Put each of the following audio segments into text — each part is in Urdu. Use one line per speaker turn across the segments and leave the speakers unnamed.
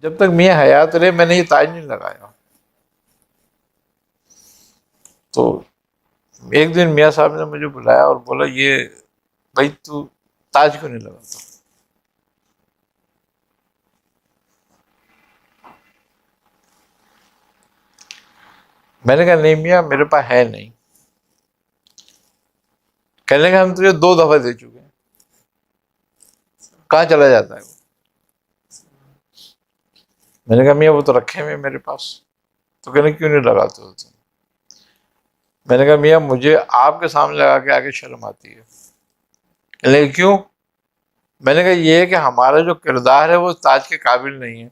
جب تک میاں حیات رہے میں نے یہ تاج نہیں لگایا. تو ایک دن میاں صاحب نے مجھے بلایا اور بولا یہ بھائی تو تاج کیوں نہیں لگاتا؟ میں نے کہا نہیں میاں میرے پاس ہے نہیں. کہنے کا ہم تجھے 2 دفعہ دے چکے ہیں، کہاں چلا جاتا ہے وہ؟ میں نے کہا میاں وہ تو رکھے ہوئے میرے پاس. تو کہنے کیوں نہیں لگاتے ہو تم؟ میں نے کہا میاں مجھے آپ کے سامنے لگا کے آگے شرم آتی ہے. لیکن کیوں؟ میں نے کہا یہ ہے کہ ہمارا جو کردار ہے وہ تاج کے قابل نہیں ہے،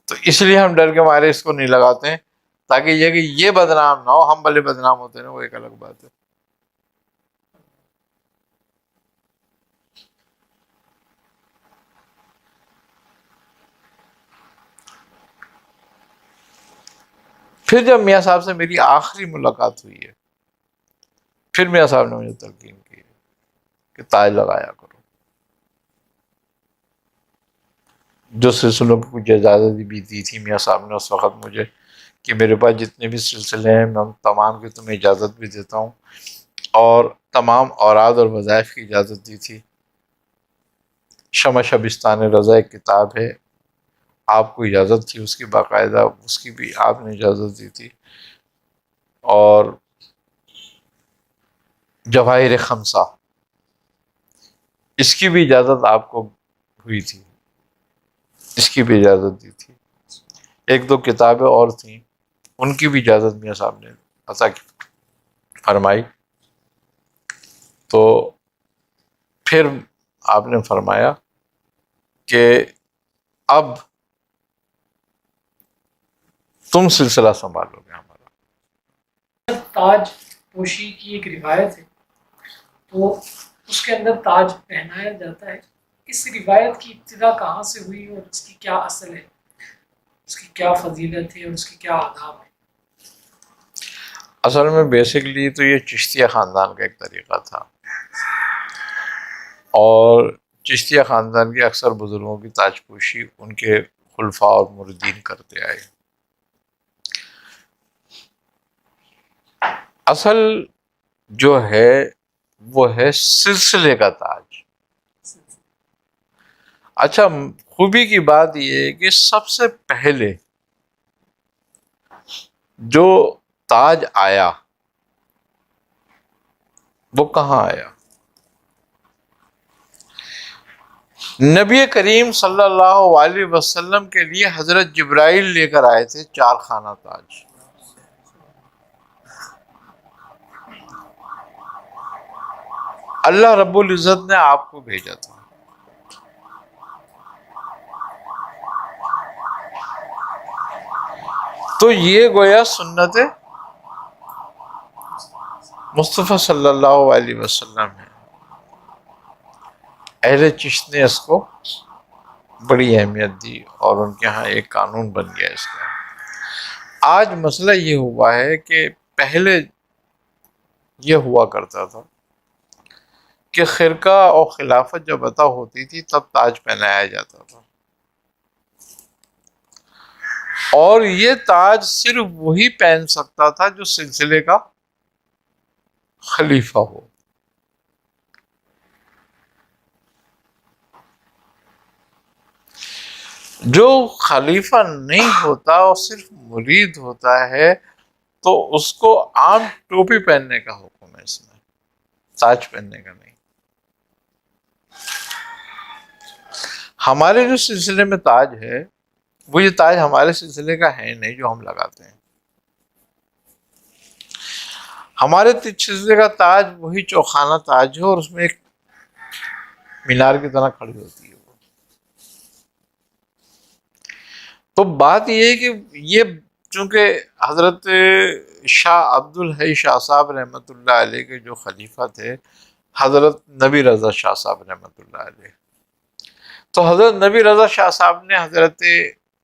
تو اس لیے ہم ڈر کے مارے اس کو نہیں لگاتے ہیں، تاکہ یہ کہ یہ بدنام نہ ہو. ہم بھلے بدنام ہوتے ہیں وہ ایک الگ بات ہے. پھر جب میاں صاحب سے میری آخری ملاقات ہوئی ہے، پھر میاں صاحب نے مجھے تلقین کی کہ تاج لگایا کرو. جو سلسلوں کی کچھ اجازت بھی دی تھی میاں صاحب نے اس وقت مجھے، کہ میرے پاس جتنے بھی سلسلے ہیں میں تمام کی تمہیں اجازت بھی دیتا ہوں، اور تمام اوراد اور وظائف کی اجازت دی تھی. شمع شبستان رضا ایک کتاب ہے، آپ کو اجازت تھی اس کی باقاعدہ، اس کی بھی آپ نے اجازت دی تھی. اور جواہر خمسہ اس کی بھی اجازت آپ کو ہوئی تھی، اس کی بھی اجازت دی تھی. 1-2 کتابیں اور تھیں ان کی بھی اجازت میاں صاحب نے عطا فرمائی. تو پھر آپ نے فرمایا کہ اب تم سلسلہ سنبھالو گے ہمارا.
تاج پوشی کی ایک روایت ہے، تو اس کے اندر تاج پہنایا جاتا ہے. اس روایت کی ابتدا کہاں سے ہوئی اور اس کی کیا اصل ہے، اس کی کیا فضیلت ہے اور اس کی کیا آداب ہے؟
اصل میں بیسکلی تو یہ چشتیہ خاندان کا ایک طریقہ تھا، اور چشتیہ خاندان کے اکثر بزرگوں کی تاج پوشی ان کے خلفاء اور مریدین کرتے آئے. اصل جو ہے وہ ہے سلسلے کا تاج. اچھا خوبی کی بات یہ ہے کہ سب سے پہلے جو تاج آیا وہ کہاں آیا؟ نبی کریم صلی اللہ علیہ وسلم کے لیے حضرت جبرائیل لے کر آئے تھے 4 خانہ تاج. اللہ رب العزت نے آپ کو بھیجا تھا. تو یہ گویا سنت مصطفیٰ صلی اللہ علیہ وسلم ہے. اہل چشت نے اس کو بڑی اہمیت دی اور ان کے ہاں ایک قانون بن گیا اس کا. آج مسئلہ یہ ہوا ہے کہ پہلے یہ ہوا کرتا تھا کہ خرقہ اور خلافت جب عطا ہوتی تھی تب تاج پہنایا جاتا تھا، اور یہ تاج صرف وہی پہن سکتا تھا جو سلسلے کا خلیفہ ہو. جو خلیفہ نہیں ہوتا اور صرف مرید ہوتا ہے تو اس کو عام ٹوپی پہننے کا حکم ہے، اس میں تاج پہننے کا نہیں. ہمارے جو سلسلے میں تاج ہے وہ یہ تاج ہمارے سلسلے کا ہے نہیں جو ہم لگاتے ہیں. ہمارے سلسلے کا تاج وہی چوخانہ تاج ہے، اور اس میں ایک مینار کی طرح کھڑی ہوتی ہے. تو بات یہ ہے کہ یہ چونکہ حضرت شاہ عبد الحی شاہ صاحب رحمۃ اللہ علیہ کے جو خلیفہ تھے حضرت نبی رضا شاہ صاحب رحمۃ اللہ علیہ، تو حضرت نبی رضا شاہ صاحب نے حضرت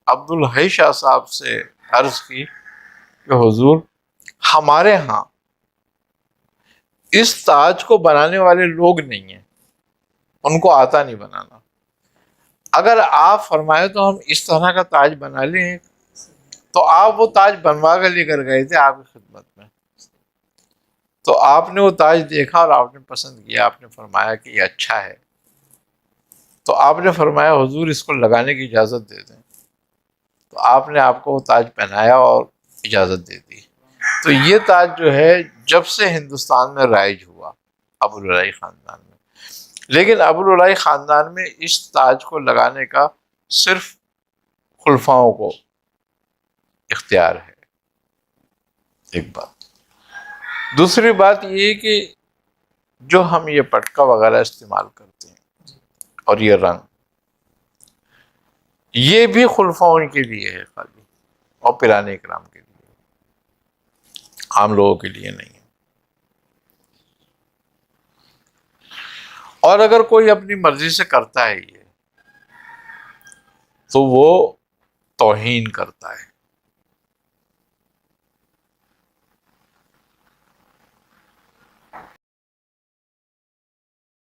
عبد الحی شاہ صاحب سے عرض کی کہ حضور ہمارے ہاں اس تاج کو بنانے والے لوگ نہیں ہیں، ان کو آتا نہیں بنانا، اگر آپ فرمائے تو ہم اس طرح کا تاج بنا لیں، تو آپ وہ تاج بنوا کر لے کر گئے تھے آپ کی خدمت میں، تو آپ نے وہ تاج دیکھا اور آپ نے پسند کیا، آپ نے فرمایا کہ یہ اچھا ہے، تو آپ نے فرمایا حضور اس کو لگانے کی اجازت دے دیں، تو آپ نے آپ کو وہ تاج پہنایا اور اجازت دے دی۔ تو یہ تاج جو ہے جب سے ہندوستان میں رائج ہوا ابوالعلائی خاندان میں، لیکن ابوالعلائی خاندان میں اس تاج کو لگانے کا صرف خلفاؤں کو اختیار ہے، ایک بات۔ دوسری بات یہ کہ جو ہم یہ پٹکا وغیرہ استعمال کرتے ہیں اور یہ رنگ، یہ بھی خلفاؤں کے لیے ہے خالی، اور پیرانے اکرام کے لیے، عام لوگوں کے لیے نہیں ہے۔ اور اگر کوئی اپنی مرضی سے کرتا ہے یہ، تو وہ توہین کرتا ہے،